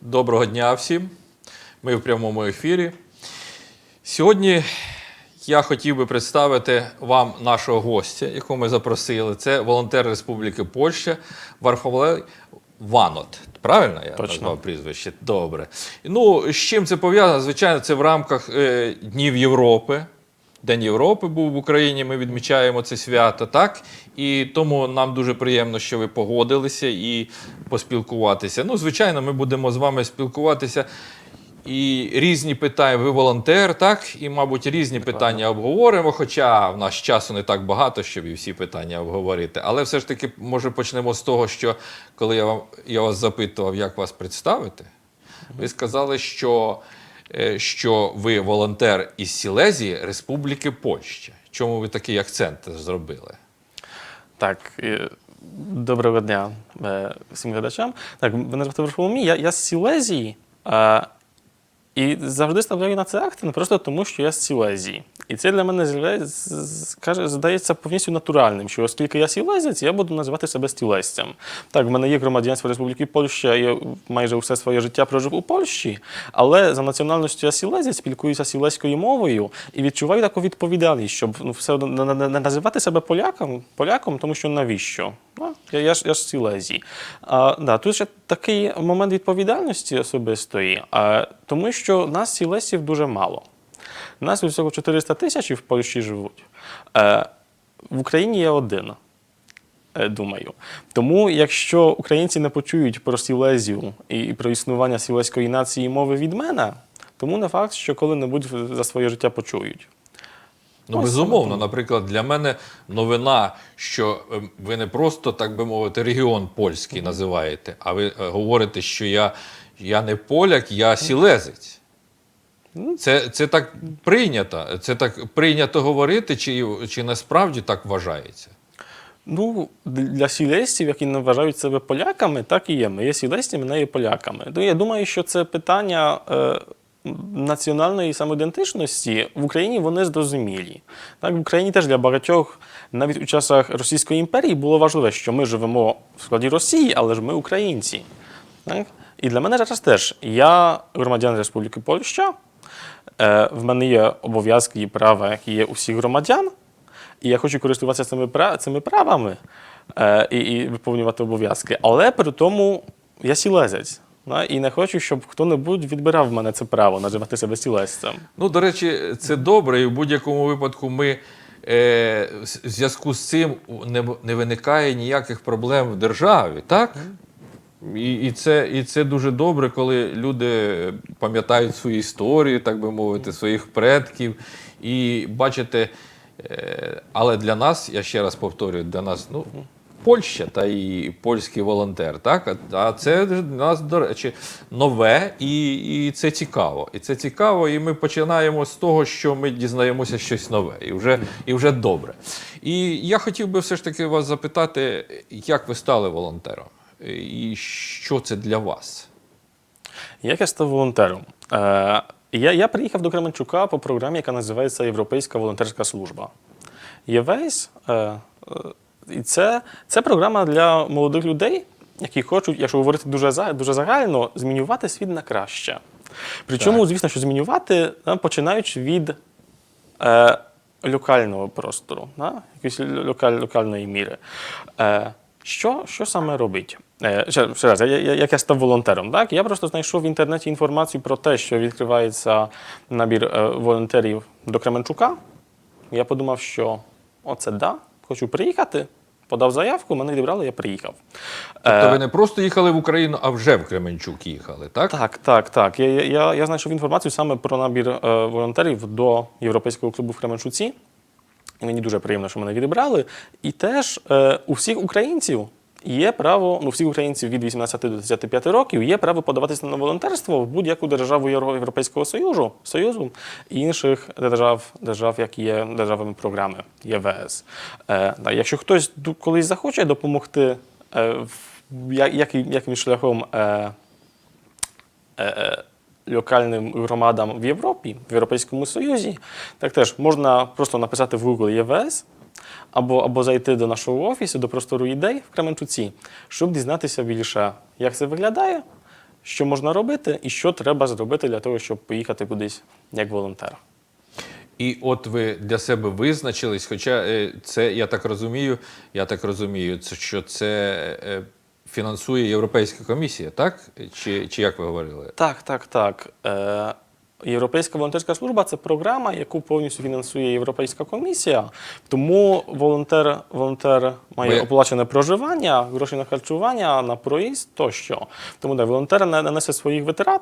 Доброго дня всім. Ми в прямому ефірі. Сьогодні я хотів би представити вам нашого гостя, якого ми запросили. Це волонтер Республіки Польща Варфоломей Ванот. Правильно я назвав прізвище? Добре. Ну, з чим це пов'язано? Звичайно, це в рамках Днів Європи. День Європи був в Україні, ми відмічаємо це свято, так? І тому нам дуже приємно, що ви погодилися і поспілкуватися. Ну, звичайно, ми будемо з вами спілкуватися і різні питання. Ви волонтер, так? І, мабуть, різні питання обговоримо, хоча в нас часу не так багато, щоб і всі питання обговорити. Але все ж таки, може, почнемо з того, що коли я вас запитував, як вас представити, ви сказали, що ви волонтер із Сілезії, Республіки Польща. Чому ви такий акцент зробили? Так, доброго дня всім глядачам. Так, мене звати Варфоломій, я з Сілезії. І завжди ставляю на це акцент просто тому, що я з Сілезії. І це для мене здається повністю натуральним, що оскільки я сілезець, я буду називати себе сілезцем. Так, в мене є громадянство Республіки Польща, я майже все своє життя прожив у Польщі, але за національністю я сілезець, спілкуюся сілезькою мовою і відчуваю таку відповідальність, щоб все одно не називати себе поляком, тому що навіщо? Я ж з Сілезії. Тут ще такий момент відповідальності особистої, тому що нас сілезців дуже мало. Нас всього 400 тисяч в Польщі живуть. В Україні є один, думаю. Тому, якщо українці не почують про Сілезію і про існування сілезької нації і мови від мене, тому не факт, що коли-небудь за своє життя почують. Ну, безумовно, наприклад, для мене новина, що ви не просто, так би мовити, регіон польський називаєте, а ви говорите, що я не поляк, я сілезець. Це так прийнято? Це так прийнято говорити, чи насправді так вважається? Ну, для сілезців, які не вважають себе поляками, так і є. Ми є сілезцями, ми є поляками. Я думаю, що це питання національної самоідентичності в Україні вони зрозумілі. Так, в Україні теж для багатьох, навіть у часах Російської імперії, було важливо, що ми живемо в складі Росії, але ж ми українці. Так? І для мене зараз теж. Я громадянин Республіки Польща, в мене є обов'язки і права, які є у всіх громадян, і я хочу користуватися цими правами і виповнювати обов'язки. Але при тому я сілезець. І не хочу, щоб хто-небудь відбирав в мене це право називати себе сілезцем. Ну, до речі, це добре, і в будь-якому випадку ми в зв'язку з цим не виникає ніяких проблем в державі, так? І це дуже добре, коли люди пам'ятають свою історію, так би мовити, своїх предків. І бачите, але для нас, я ще раз повторюю, для нас, Польща та і польський волонтер, так? А це для нас, до речі, нове і це цікаво. І це цікаво, і ми починаємо з того, що ми дізнаємося щось нове, і вже добре. І я хотів би все ж таки вас запитати, як ви стали волонтером? І що це для вас? Як я став волонтером? Я приїхав до Кременчука по програмі, яка називається Європейська волонтерська служба. ЄВС і це програма для молодих людей, які хочуть, якщо говорити дуже загально, змінювати світ на краще. Причому, звісно, що змінювати, починаючи від локального простору, якоїсь локальної міри. Що саме робить? Ще раз, як я став волонтером, так? Я просто знайшов в інтернеті інформацію про те, що відкривається набір волонтерів до Кременчука. Я подумав, що хочу приїхати, подав заявку, мене відібрали, я приїхав. Тобто ви не просто їхали в Україну, а вже в Кременчук їхали, так? Так. Я знайшов інформацію саме про набір волонтерів до Європейського клубу в Кременчуці. І мені дуже приємно, що мене відібрали. І теж у всіх українців є право, всіх українців від 18 до 35 років є право подаватися на волонтерство в будь-яку державу Європейського Союзу і інших держав, які є державами програми ЄВС. Якщо хтось колись захоче допомогти яким шляхом локальним громадам в Європі, в Європейському Союзі, так теж можна просто написати в Google ЄВС, або зайти до нашого офісу, до простору ідей в Кременчуці, щоб дізнатися більше, як це виглядає, що можна робити і що треба зробити для того, щоб поїхати кудись як волонтер. І от ви для себе визначились, хоча це, я так розумію, що це фінансує Європейська комісія, так? Чи як ви говорили? Так. Європейська волонтерська служба – це програма, яку повністю фінансує Європейська комісія. Тому волонтер має оплачене проживання, гроші на харчування, на проїзд тощо. Тому волонтер не несе своїх витрат.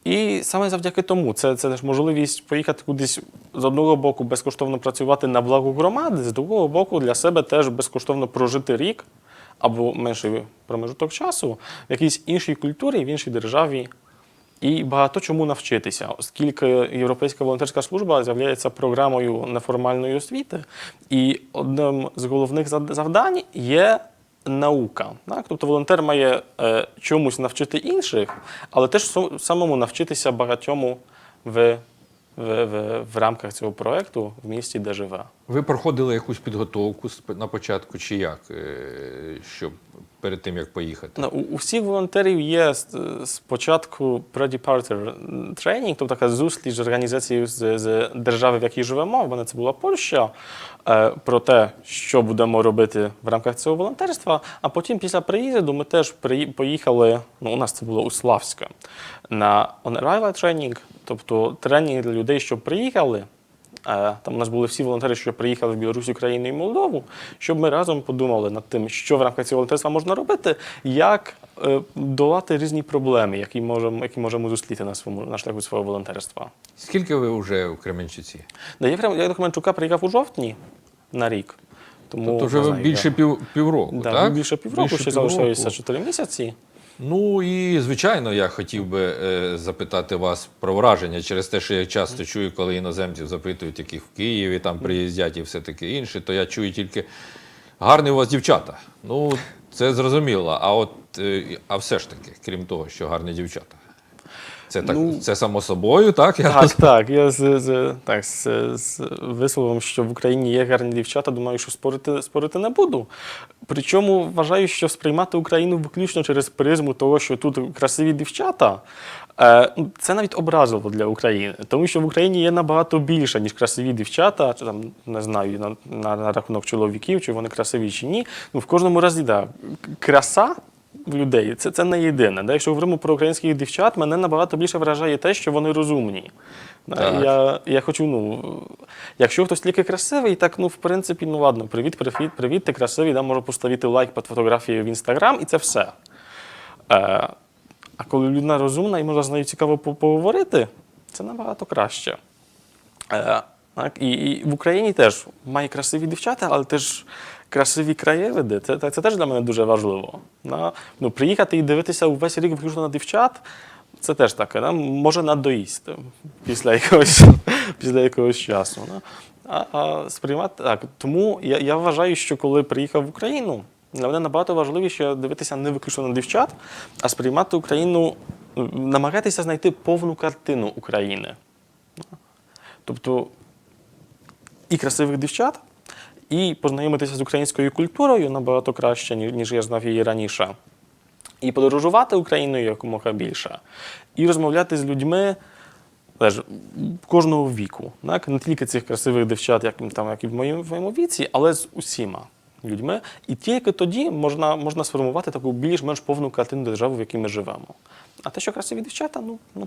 І саме завдяки тому це ж можливість поїхати кудись з одного боку безкоштовно працювати на благо громади, з другого боку для себе теж безкоштовно прожити рік або менший промежуток часу в якійсь іншій культурі, в іншій державі. І багато чому навчитися, оскільки Європейська волонтерська служба з'являється програмою неформальної освіти, і одним з головних завдань є наука. Так? Тобто волонтер має чомусь навчити інших, але теж самому навчитися багатьому в рамках цього проєкту в місті, де живе. Ви проходили якусь підготовку на початку чи як, щоб перед тим, як поїхати? У всіх волонтерів є спочатку pre-departure training, тобто така зустріч з організацією з держави, в якій живемо, в мене це була Польща, про те, що будемо робити в рамках цього волонтерства. А потім, після приїзду, ми теж поїхали, у нас це було у Славське, на on-arrival training, тобто тренінг для людей, що приїхали. Там у нас були всі волонтери, що приїхали в Білорусь, Україну і Молдову, щоб ми разом подумали над тим, що в рамках цього волонтерства можна робити, як долати різні проблеми, які можемо зустріти на шляху свого волонтерства. Скільки ви вже у Кременчуці? Я до Кременчука приїхав у жовтні на рік. Тобто вже більше півроку, так? Більше півроку, ще залишилося 4 місяці. Ну і, звичайно, я хотів би запитати вас про враження через те, що я часто чую, коли іноземців запитують, яких в Києві там приїздять і все таке інше, то я чую тільки гарні у вас дівчата. Ну, це зрозуміло. А все ж таки, крім того, що гарні дівчата. Це само собою, так? Так. Я з висловом, що в Україні є гарні дівчата, думаю, що спорити не буду. Причому вважаю, що сприймати Україну виключно через призму того, що тут красиві дівчата, це навіть образливо для України. Тому що в Україні є набагато більше, ніж красиві дівчата, чи там, не знаю, на рахунок чоловіків, чи вони красиві, чи ні. В кожному разі, краса в людей це не єдине. Якщо говоримо про українських дівчат, мене набагато більше вражає те, що вони розумні. Я хочу, якщо хтось тільки красивий, так, в принципі, ладно, привіт, ти красивий, можу поставити лайк під фотографією в Інстаграм, і це все. А коли людина розумна і можна з нею цікаво поговорити, це набагато краще. І в Україні теж має красиві дівчата, але теж красиві краєвиди. Це теж для мене дуже важливо. Приїхати і дивитися увесь рік виключно на дівчат, це теж таке, може надоїсти після якогось часу. Сприймати так. Тому я вважаю, що коли приїхав в Україну, для мене набагато важливіше дивитися не виключно на дівчат, а сприймати Україну, намагатися знайти повну картину України. Тобто і красивих дівчат, і познайомитися з українською культурою набагато краще, ніж я знав її раніше. І подорожувати Україною якомога більше. І розмовляти з людьми кожного віку. Не тільки цих красивих дівчат, як і в моєму віці, але з усіма людьми. І тільки тоді можна сформувати таку більш-менш повну картину держави, в якій ми живемо. А те, що красиві дівчата,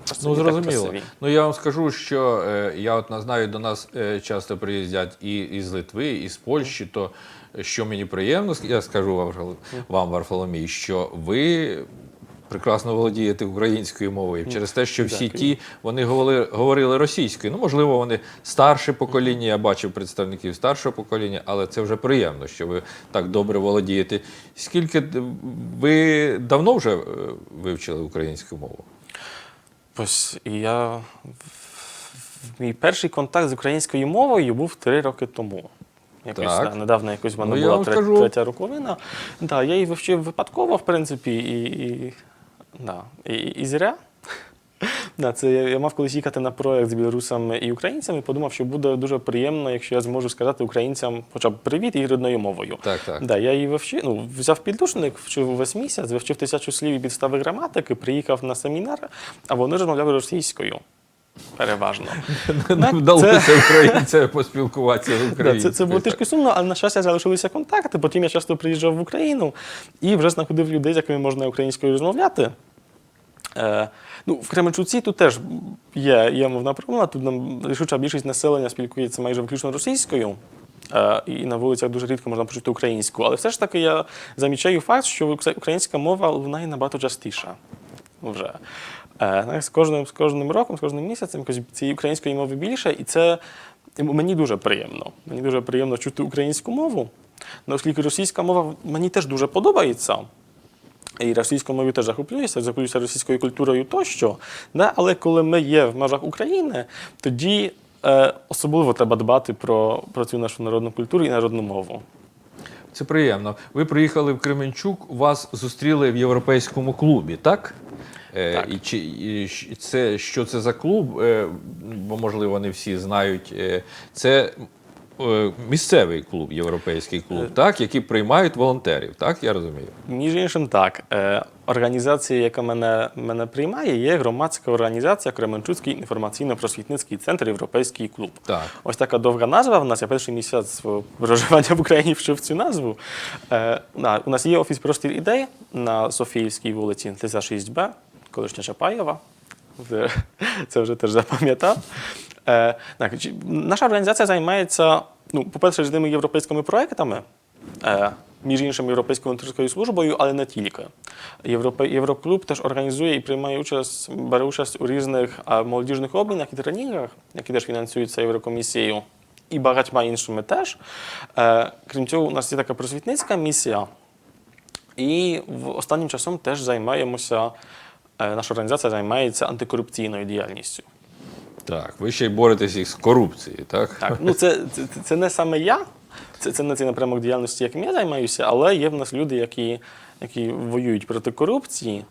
красиві, зрозуміло. Так красиві. Я вам скажу, що я знаю, до нас часто приїздять і з Литви, і з Польщі, то що мені приємно, я скажу вам, Варфоломій, що ви прекрасно володієте українською мовою через те, що всі ті, вони говорили російською. Можливо, вони старше покоління, я бачив представників старшого покоління, але це вже приємно, що ви так добре володієте. Ви давно вже вивчили українську мову? Ось, мій перший контакт з українською мовою був 3 роки тому. Недавно в мене була третя роковина. Я її вивчив випадково, в принципі, і зря. Да, це я мав колись їхати на проєкт з білорусами і українцями, і подумав, що буде дуже приємно, якщо я зможу сказати українцям хоча б привіт і рідною мовою. Так, так. Да, я її взяв підручник, вчив весь місяць, вивчив 1000 слів і підстави граматики, приїхав на семінар, а вони розмовляли російською. Переважно. Не вдалося українцями поспілкуватися українською. Це було трішки сумно, але на щастя залишилися контакти. Потім я часто приїжджав в Україну і вже знаходив людей, з якими можна українською розмовляти. В Кременчуці тут теж є мовна проблема, тут рішуча більшість населення спілкується майже виключно російською, і на вулицях дуже рідко можна почути українську. Але все ж таки я замічаю факт, що українська мова лунає набагато частіше вже. З кожним роком, з кожним місяцем якось цієї української мови більше, і це мені дуже приємно. Мені дуже приємно чути українську мову, оскільки російська мова мені теж дуже подобається. І російською мовою теж захоплююся російською культурою тощо. Але коли ми є в межах України, тоді особливо треба дбати про цю нашу народну культуру і народну мову. Це приємно. Ви приїхали в Кременчук, вас зустріли в європейському клубі, так? Так. Що це за клуб, бо, можливо, не всі знають. Це місцевий клуб, європейський клуб, так, який приймають волонтерів, так, я розумію? Між іншим, так. Організація, яка мене приймає, є громадська організація Кременчуцький інформаційно-просвітницький центр «Європейський клуб». Так. Ось така довга назва в нас. Я перший місяць проживання в Україні вчив цю назву. У нас є офіс «Простір ідей» на Софіївській вулиці 36Б, колишня Чапаєва. Це вже теж запам'ятав. Наша організація займається, по-перше, різними європейськими проєктами, між іншим Європейською волонтерською службою, але не тільки. Євроклуб теж організує і бере участь у різних молодіжних обмінах і тренінгах, які теж фінансуються Єврокомісією, і багатьма іншими теж. Крім цього, у нас є така просвітницька місія, і останнім часом теж наша організація займається антикорупційною діяльністю. Так, ви ще й боретеся з корупцією, так? Так, це не саме я, це не цей напрямок діяльності, яким я займаюся, але є в нас люди, які воюють проти корупції.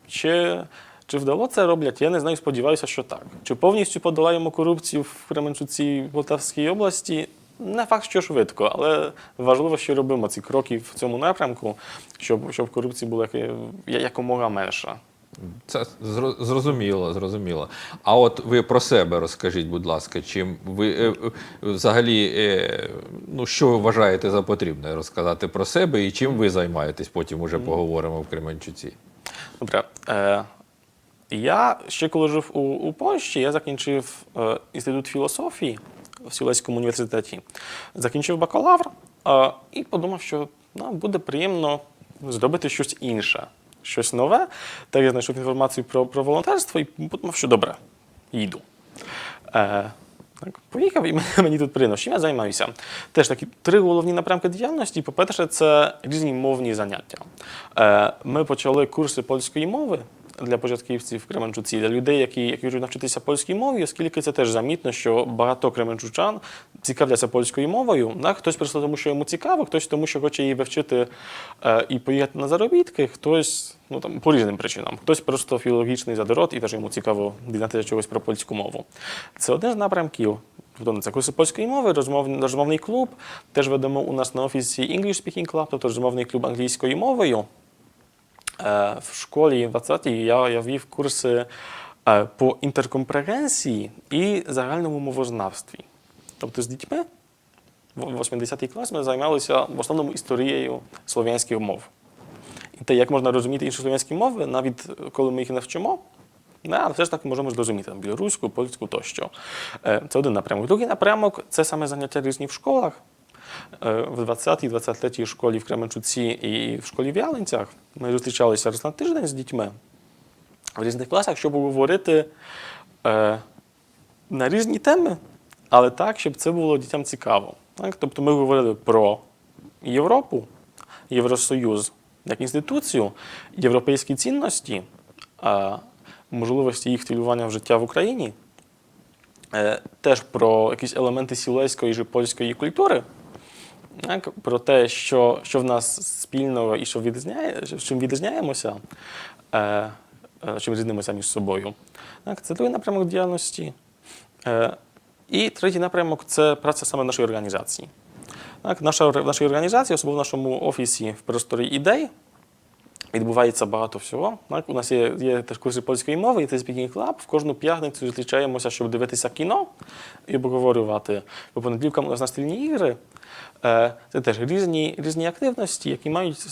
Чи вдало це роблять? Я не знаю, сподіваюся, що так. Чи повністю подолаємо корупцію в Кременчуці, Полтавській області? Не факт, що швидко, але важливо, що робимо ці кроки в цьому напрямку, щоб корупції було якомога менше. Це зрозуміло. А от ви про себе розкажіть, будь ласка, чим ви взагалі, що ви вважаєте за потрібне розказати про себе і чим ви займаєтесь, потім уже поговоримо в Кременчуці. Добре. Я ще коли жив у Польщі, я закінчив інститут філософії в Сілеському університеті. Закінчив бакалавр і подумав, що буде приємно зробити щось інше. Щось нове, так я знайшов інформацію про волонтерство і подумав, що добре, їду. Поїхав і мені тут приємно. Чим я займаюся? Теж такі 3 головні напрямки діяльності. По-перше, це різні мовні заняття. Ми почали курси польської мови для початківців в Кременчуці, для людей, які хочуть навчитися польській мові, оскільки це теж замітно, що багато кременчучан цікавляться польською мовою. Хтось просто тому, що йому цікаво, хтось тому, що хоче її вивчити і поїхати на заробітки, хтось по різним причинам. Хтось просто філологічний задород і теж йому цікаво дізнатися чогось про польську мову. Це один з напрямків. Це курси польської мови, розмовний клуб. Теж ведемо у нас на офісі English Speaking Club, тобто розмовний клуб англійською мовою. В школі в 20-й я вів курси по інтеркомпрегенції і загальному мовознавстві. Тобто з дітьми в 80-й клас ми займалися в основному історією слов'янських мов. І те, як можна розуміти інші слов'янські мови, навіть коли ми їх не вчимо, але все ж таки можемо зрозуміти білоруську, польську тощо. Це один напрямок. Другий напрямок – це саме заняття різні в школах. В 20-й, 23-й школі в Кременчуці і в школі в Ялинцях ми зустрічалися раз на тиждень з дітьми в різних класах, щоб говорити на різні теми, але так, щоб це було дітям цікаво. Тобто ми говорили про Європу, Євросоюз як інституцію, європейські цінності, можливості їх втілювання в життя в Україні, теж про якісь елементи сілеської чи польської культури, про те, що в нас спільного і чим відрізняємося, чим різнимося між собою. Так, це другий напрямок діяльності. І третій напрямок – це праця саме нашої організації. Так, в нашій організації, особливо в нашому офісі в просторі ідей, відбувається багато всього. Так, у нас є теж курси польської мови, і це Speaking Club. В кожну п'ятницю зустрічаємося, щоб дивитися кіно і обговорювати. По понеділкам у нас настільні ігри. Це теж різні активності, які мають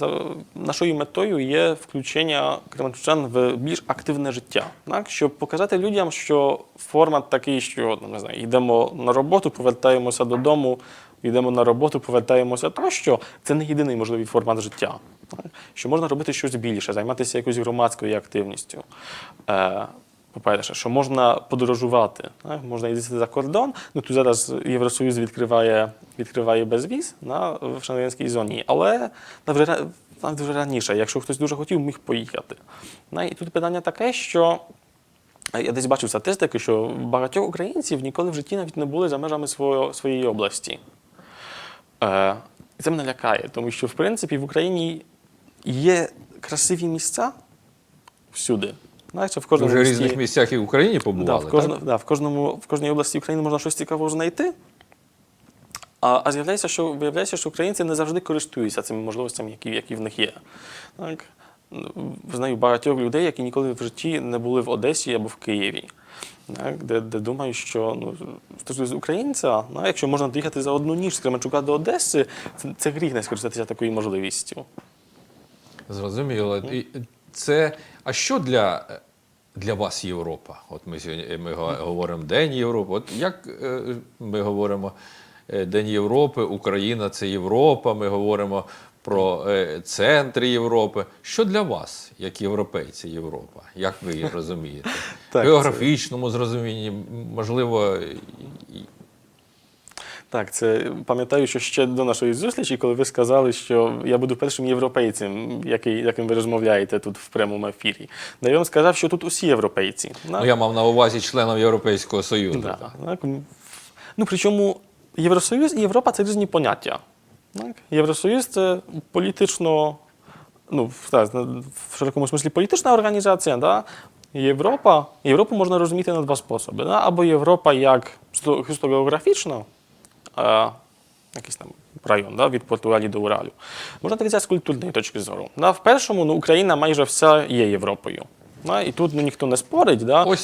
нашою метою є включення кременчужан в більш активне життя. Так? Щоб показати людям, що формат такий, що не знаю, йдемо на роботу, повертаємося додому, йдемо на роботу, повертаємося тощо, це не єдиний можливий формат життя. Так? Що можна робити щось більше, займатися якоюсь громадською активністю. По-перше, що можна подорожувати, так? Можна їздити за кордон. Ну, тут зараз Євросоюз відкриває безвіз в шенгенській зоні, але вже раніше, якщо хтось дуже хотів, міг поїхати. І тут питання таке, що я десь бачив статистику, що багатьох українців ніколи в житті навіть не були за межами своєї області. І це мене лякає, тому що, в принципі, в Україні є красиві місця всюди. В кожному Вже в різних місцях і в Україні побували, так? В кожній області України можна щось цікавого знайти. А виявляється, що українці не завжди користуються цими можливостями, які в них є. Так? Знаю багатьох людей, які ніколи в житті не були в Одесі або в Києві. Так? Де думають, що з українця, якщо можна доїхати за одну ніч з Кременчука до Одеси, це гріх не скористатися такою можливістю. Зрозуміло. А що для вас Європа? От ми говоримо День Європи. От як ми говоримо День Європи, Україна – це Європа, ми говоримо про центр Європи. Що для вас, як європейці, Європа? Як ви її розумієте? В географічному зрозумінні, можливо... Так, це пам'ятаю, що ще до нашої зустрічі, коли ви сказали, що я буду першим європейцем, яким ви розмовляєте тут в прямому ефірі. Я вам сказав, що тут усі європейці. Я мав на увазі членів Європейського Союзу. Так. Причому Євросоюз і Європа – це різні поняття. Так? Євросоюз – це політично, в широкому смислі політична організація. Да? Європу можна розуміти на два способи. Да? Або Європа як чисто географічна, якийсь там район, да, від Португалії до Уралу. Можна так взяти з культурної точки зору. Да, в першому Україна майже вся єЄвропою. Да, і тут ніхто не спорить, да,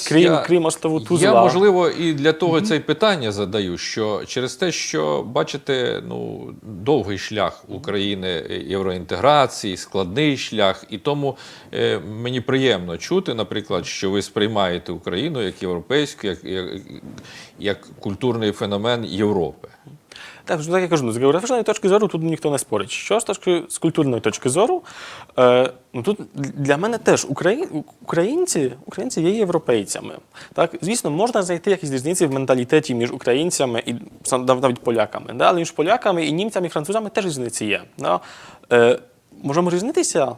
крім острову Тузла. Я, можливо, і для того це питання задаю, що через те, що, бачите, довгий шлях України євроінтеграції, складний шлях, і тому мені приємно чути, наприклад, що ви сприймаєте Україну як європейську, як кульурний феномен Європи. Так я кажу, з географічної точки зору тут ніхто не спорить. Що з культурної точки зору, тут для мене теж українці є європейцями. Так? Звісно, можна знайти якісь різниці в менталітеті між українцями і навіть поляками. Да? Але між поляками і німцями, і французами теж різниці є. Да? Можемо різнитися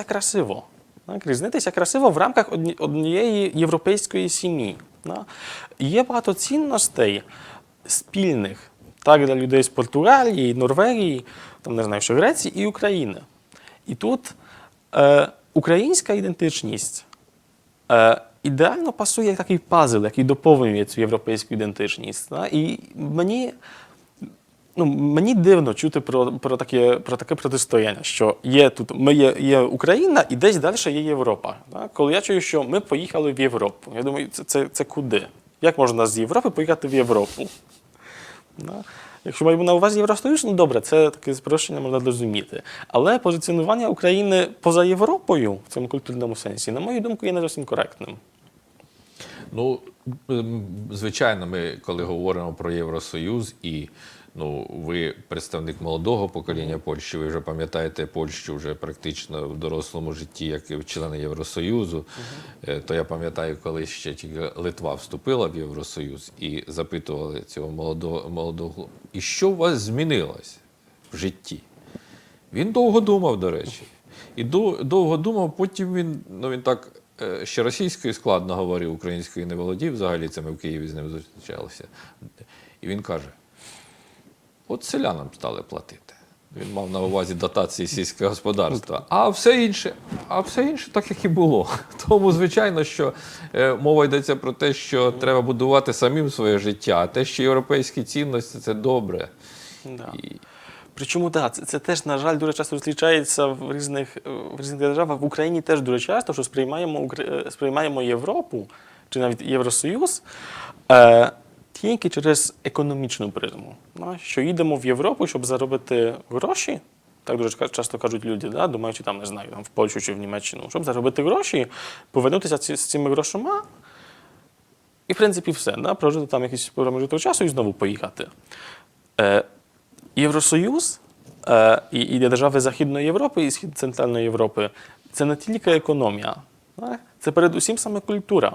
красиво. Так? Різнитися красиво в рамках однієї європейської сім'ї. Да? Є багато цінностей спільних. Так, для людей з Португалії, Норвегії, Греції і України. І тут українська ідентичність ідеально пасує як такий пазл, який доповнює цю європейську ідентичність. І мені дивно чути про таке протистояння, що є Україна і десь далі є Європа. Коли я чую, що ми поїхали в Європу, я думаю, це куди? Як можна з Європи поїхати в Європу? Якщо маємо на увазі Євросоюз, добре, це таке спрощення можна зрозуміти. Але позиціонування України поза Європою в цьому культурному сенсі, на мою думку, є не зовсім коректним. Звичайно, ми, коли говоримо про Євросоюз і ви представник молодого покоління Польщі, ви вже пам'ятаєте Польщу вже практично в дорослому житті, як і члени Євросоюзу, то я пам'ятаю, коли ще тільки Литва вступила в Євросоюз і запитували цього молодого, і що у вас змінилось в житті? Він довго думав, до речі. І довго думав, потім він так ще російською складно говорив, українською не володів, взагалі це ми в Києві з ним зустрічалися. І він каже, от селянам стали платити. Він мав на увазі дотації сільського господарства. А все інше так, як і було. Тому, звичайно, що мова йдеться про те, що треба будувати самим своє життя. А те, що європейські цінності – це добре. Да. Причому, так, це теж, на жаль, дуже часто зустрічається в різних державах. В Україні теж дуже часто, що сприймаємо Європу, чи навіть Євросоюз, тільки через економічну призму. Що їдемо в Європу, щоб заробити гроші, так дуже часто кажуть люди, думаючи, там, не знаю, в Польщу чи в Німеччину, щоб заробити гроші, повернутися з цими грошима, і, в принципі, все. Прожити там якийсь проміжок часу і знову поїхати. Євросоюз і держави Західної Європи і Центральної Європи – це не тільки економія, це передусім саме культура.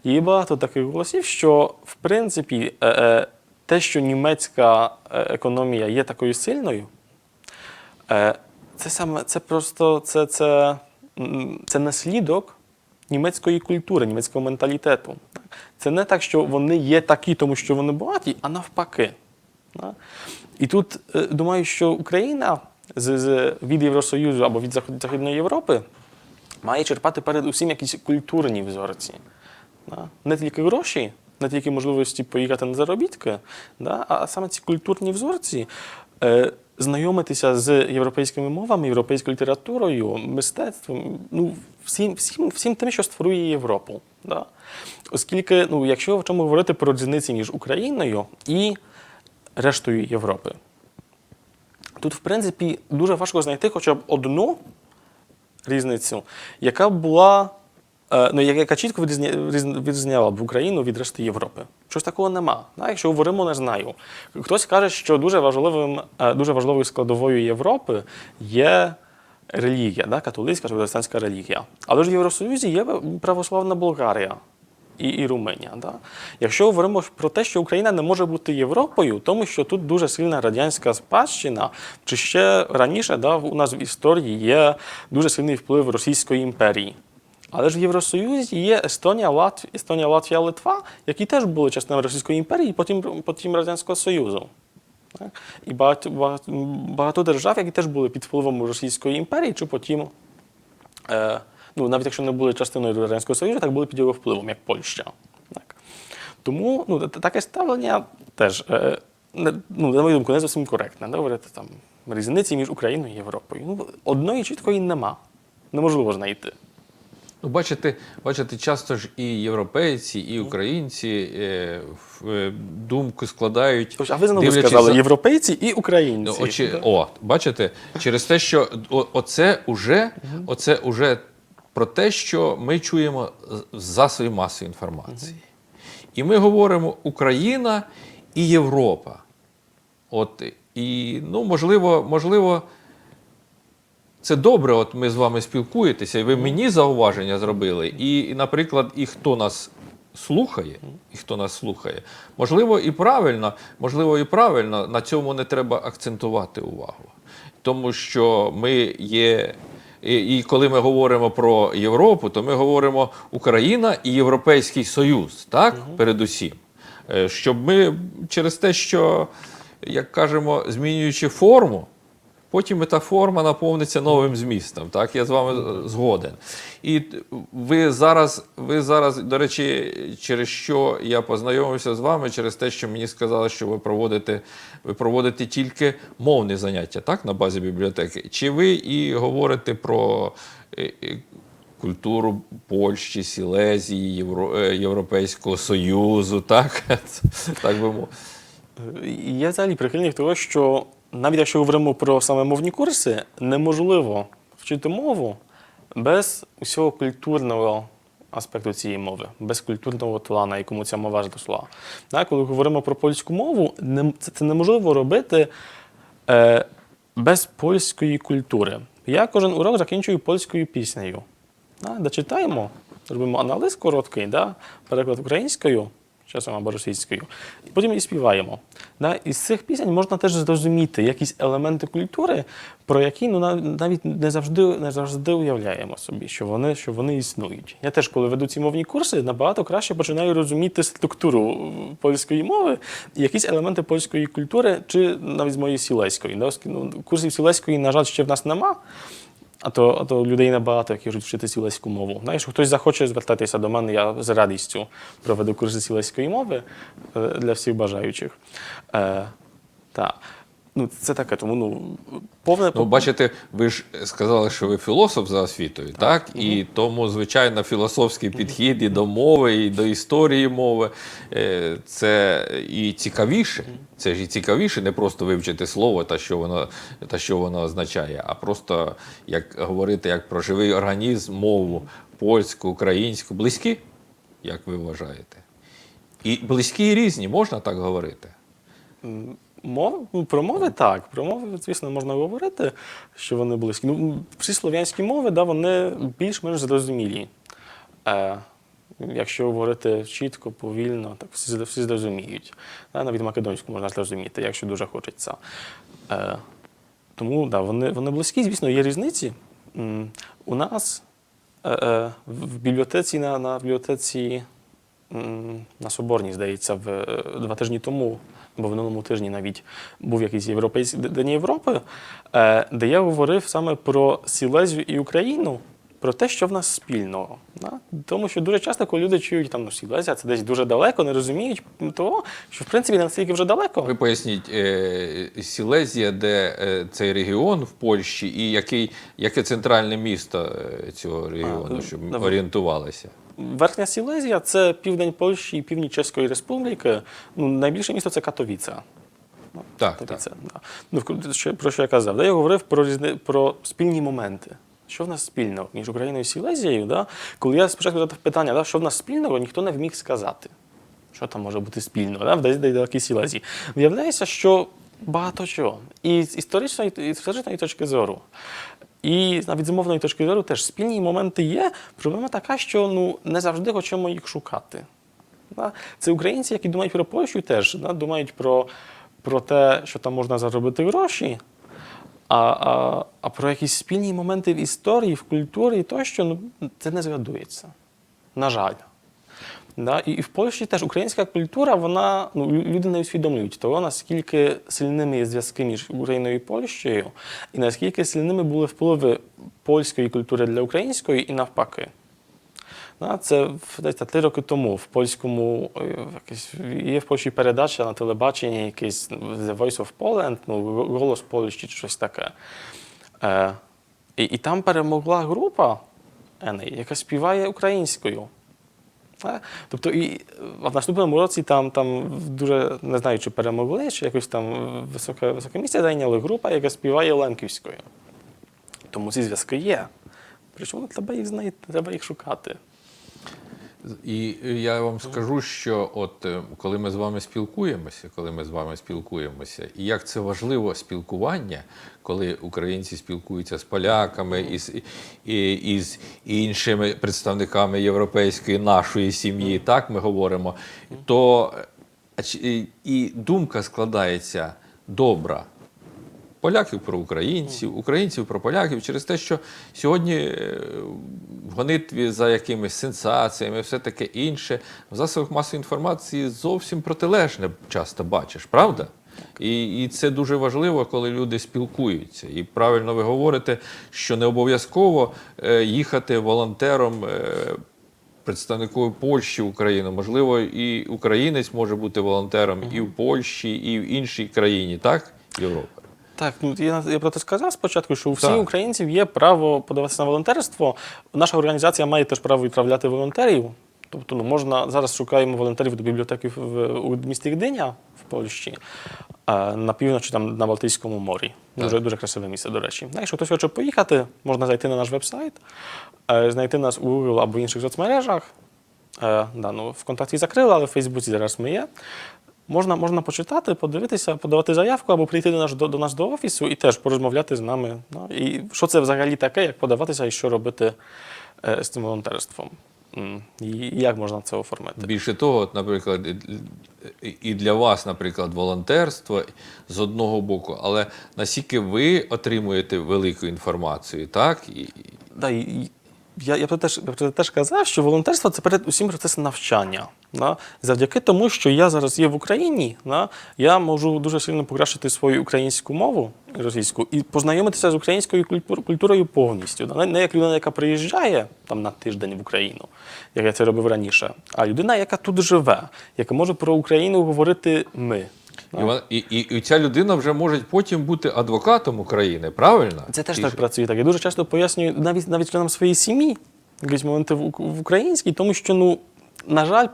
Є багато таких голосів, що, в принципі, те, що німецька економія є такою сильною, це наслідок німецької культури, німецького менталітету. Це не так, що вони є такі, тому що вони багаті, а навпаки. І тут, думаю, що Україна від Євросоюзу або від Західної Європи має черпати передусім якісь культурні взорці. Не тільки гроші, не тільки можливості поїхати на заробітки, а саме ці культурні взорці, знайомитися з європейськими мовами, європейською літературою, мистецтвом, всім тим, що створює Європу. Оскільки, якщо в чому говорити про різниці між Україною і рештою Європи, тут, в принципі, дуже важко знайти хоча б одну різницю, яка була, яка чітко відрізняла б Україну від решти Європи. Щось такого нема. Якщо говоримо, не знаю. Хтось каже, що дуже важливою складовою Європи є релігія, католицька чи протестантська релігія. Але ж в Євросоюзі є православна Болгарія і Румунія. Якщо говоримо про те, що Україна не може бути Європою, тому що тут дуже сильна радянська спадщина, чи ще раніше у нас в історії є дуже сильний вплив Російської імперії. Але ж в Євросоюзі є Естонія, Латвія, Литва, які теж були частинами Російської імперії, потім Радянського Союзу. І багато держав, які теж були під впливом Російської імперії, чи потім, навіть якщо не були частиною Радянського Союзу, так були під його впливом, як Польща. Тому таке ставлення теж, на мою думку, не зовсім коректне. Говорити там різниці між Україною і Європою. Одної чіткої нема. Неможливо знайти. Бачите, часто ж і європейці, і українці думку складають. А ви знову сказали європейці і українці. Бачите, через те, що оце уже про те, що ми чуємо з засобів масової інформації. І ми говоримо Україна і Європа. Можливо, це добре, ми з вами спілкуєтеся, і ви мені зауваження зробили, і, наприклад, і хто нас слухає, можливо, і правильно, на цьому не треба акцентувати увагу. Тому що ми є, і коли ми говоримо про Європу, то ми говоримо Україна і Європейський Союз, передусім. Щоб ми через те, що, як кажемо, змінюючи форму, потім та форма наповниться новим змістом. Я з вами згоден. І ви зараз, до речі, через що я познайомився з вами, через те, що мені сказали, що ви проводите тільки мовні заняття, на базі бібліотеки. Чи ви і говорите про культуру Польщі, Сілезії, Європейського Союзу, так би мовити? Я взагалі прихильник того, що навіть якщо говоримо про саме мовні курси, неможливо вчити мову без усього культурного аспекту цієї мови, без культурного тла, на якому ця мова зросла. Коли говоримо про польську мову, це неможливо робити без польської культури. Я кожен урок закінчую польською піснею. Дочитаємо, робимо аналіз короткий, переклад українською, часом або російською. І потім її співаємо. Да? І з цих пісень можна теж зрозуміти якісь елементи культури, про які навіть не завжди уявляємо собі, що вони існують. Я теж, коли веду ці мовні курси, набагато краще починаю розуміти структуру польської мови і якісь елементи польської культури, чи навіть з моєї сілеської. Да? Курсів сілеської, на жаль, ще в нас нема. А то людей небагато, які можуть вчити сілеську мову. Знаєш, хтось захоче звертатися до мене, я з радістю проведу курси сілеської мови для всіх бажаючих. Так. Це таке, тому повне... Бачите, ви ж сказали, що ви філософ за освітою, так? І тому, звичайно, філософський підхід і до мови, і до історії мови – це і цікавіше. Це ж і цікавіше не просто вивчити слово та що воно означає, а просто говорити як про живий організм, мову польську, українську. Близькі, як ви вважаєте? І близькі і різні, можна так говорити? Про мови так. Про мови, звісно, можна говорити, що вони близькі. Всі слов'янські мови, вони більш-менш зрозумілі. Якщо говорити чітко, повільно, так всі зрозуміють. Навіть македонську можна зрозуміти, якщо дуже хочеться. Тому, вони близькі, звісно, є різниці. У нас в бібліотеці, на бібліотеці на Соборній, здається, 2 тижні тому, бо в минулому тижні навіть був якийсь День Європи, де я говорив саме про Сілезію і Україну, про те, що в нас спільного. Тому що дуже часто, коли люди чують, Сілезія, це десь дуже далеко, не розуміють того, що, в принципі, не настільки вже далеко. Ви поясніть, Сілезія, де цей регіон в Польщі, і яке центральне місто цього регіону, щоб орієнтувалися? Верхня Сілезія – це південь Польщі і північ Чеської Республіки. Найбільше місто – це Катовіце. Так. Про що я казав? Я говорив про спільні моменти. Що в нас спільного між Україною і Сілезією? Коли я спочатку задав питання, що в нас спільного, ніхто не вміг сказати. Що там може бути спільного в далекій Сілезії. Виявляється, що багато чого. І з історичної точки зору. І навіть з мовної точки зору теж спільні моменти є. Проблема така, що не завжди хочемо їх шукати. Це українці, які думають про Польщу, теж думають про те, що там можна заробити гроші, а про якісь спільні моменти в історії, в культурі тощо, це не згадується. На жаль. І в Польщі теж українська культура, люди не усвідомлюють того, наскільки сильними є зв'язки між Україною і Польщею, і наскільки сильними були впливи польської культури для української і навпаки. Це десь 3 роки тому в польському, є в Польщі передача на телебаченні, якийсь The Voice of Poland, «Голос Польщі» чи щось таке. І там перемогла група, яка співає українською. Тобто і в наступному році там дуже, не знаю, чи перемогли, чи якось там високе місце зайняли група, яка співає лемківською. Тому ці зв'язки є. Причому треба їх знайти, треба їх шукати. І я вам скажу, що коли ми з вами спілкуємося, і як це важливо спілкування, коли українці спілкуються з поляками і з іншими представниками європейської нашої сім'ї, так ми говоримо, то і думка складається добра. Поляків про українців, українців про поляків, через те, що сьогодні в гонитві за якимись сенсаціями, все таке інше, в засобах масової інформації зовсім протилежне часто бачиш, правда? І це дуже важливо, коли люди спілкуються. І правильно ви говорите, що не обов'язково їхати волонтером, представником Польщі в Україну. Можливо, і українець може бути волонтером і в Польщі, і в іншій країні, так, Європи. Так, я про це сказав спочатку, що у всіх українців є право подаватися на волонтерство. Наша організація має теж право відправляти волонтерів. Тобто, зараз шукаємо волонтерів до бібліотеки у місті Гдиня в Польщі, на півночі, на Балтійському морі. Дуже красиве місце, до речі. Якщо хтось хоче поїхати, можна зайти на наш веб-сайт, знайти нас у Google або інших соцмережах. В контакті закрили, але в Фейсбуці зараз ми є. Можна почитати, подивитися, подавати заявку або прийти до нас до офісу і теж порозмовляти з нами. І що це взагалі таке, як подаватися і що робити з цим волонтерством. І як можна це оформити? Більше того, от, наприклад, і для вас, наприклад, волонтерство з одного боку, але наскільки ви отримуєте велику інформацію, так? Да, я про це теж казав, що волонтерство – це перед усім процес навчання. Да? Завдяки тому, що я зараз є в Україні, да, я можу дуже сильно покращити свою українську мову російську і познайомитися з українською культурою повністю. Да? Не як людина, яка приїжджає там на тиждень в Україну, як я це робив раніше, а людина, яка тут живе, яка може про Україну говорити ми. І ця людина вже може потім бути адвокатом України, правильно? Це теж так працює. Так. Я дуже часто пояснюю навіть членам своєї сім'ї, якісь моменти в українській, тому що, на жаль,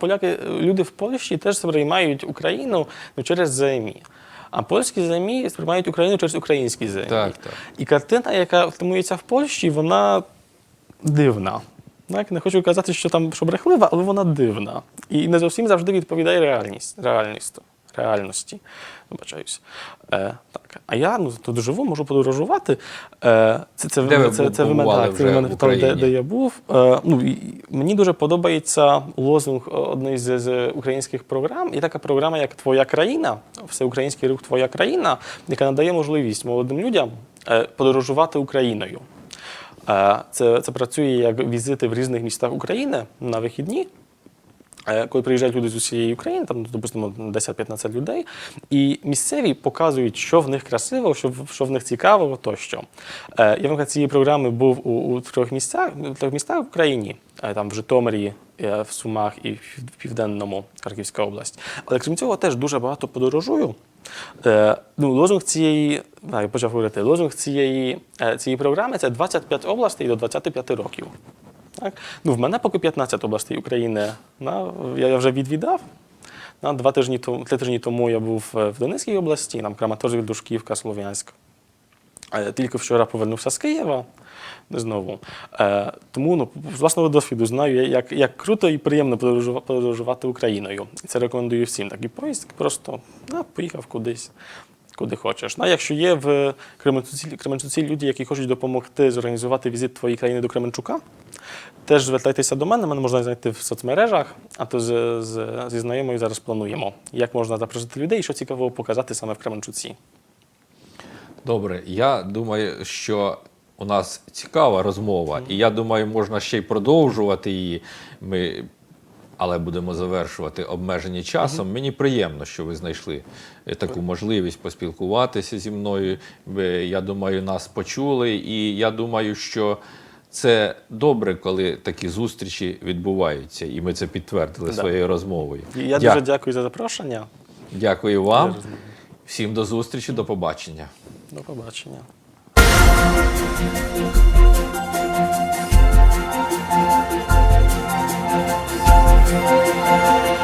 люди в Польщі теж сприймають Україну через ЗМІ. А польські ЗМІ сприймають Україну через українські ЗМІ. Так. І картина, яка формується в Польщі, вона дивна. Так, не хочу казати, що брехлива, але вона дивна. І не зовсім завжди відповідає реальності. Вибачаюсь. Так. А я тут живу, можу подорожувати. Ви мене питали, де я був. Мені дуже подобається лозунг однієї з українських програм. Є така програма, як «Твоя країна», всеукраїнський рух «Твоя країна», яка надає можливість молодим людям подорожувати Україною. Це працює як візити в різних містах України на вихідні, коли приїжджають люди з усієї України, там, допустимо, 10-15 людей, і місцеві показують, що в них красиво, що в них цікавого, тощо. Я в рамках цієї програми був у трьох містах в Україні, там в Житомирі, в Сумах і в Південному, Харківська область. Але крім цього, теж дуже багато подорожую. Лозунг цієї програми – це 25 областей до 25 років. Так? В мене поки 15 областей України. Я вже відвідав. 3 тижні тому я був в Донецькій області, Краматорськ, Душківка, Слов'янськ. Тільки вчора повернувся з Києва знову. Тому з власного досвіду знаю, як круто і приємно подорожувати Україною. І це рекомендую всім. Такі поїздки просто поїхав кудись, куди хочеш. Якщо є в Кременчуці люди, які хочуть допомогти зорганізувати візит твоєї країни до Кременчука, теж звертайтеся до мене, мене можна знайти в соцмережах, а то зі знайомою зараз плануємо, як можна запросити людей і що цікавого показати саме в Кременчуці. Добре, я думаю, що у нас цікава розмова, і я думаю, можна ще й продовжувати її. Але будемо завершувати обмежені часом. Мені приємно, що ви знайшли таку можливість поспілкуватися зі мною. Я думаю, нас почули, і я думаю, що це добре, коли такі зустрічі відбуваються, і ми це підтвердили своєю розмовою. Я дуже дякую за запрошення. Дякую вам. Всім до зустрічі, до побачення. До побачення. Thank you.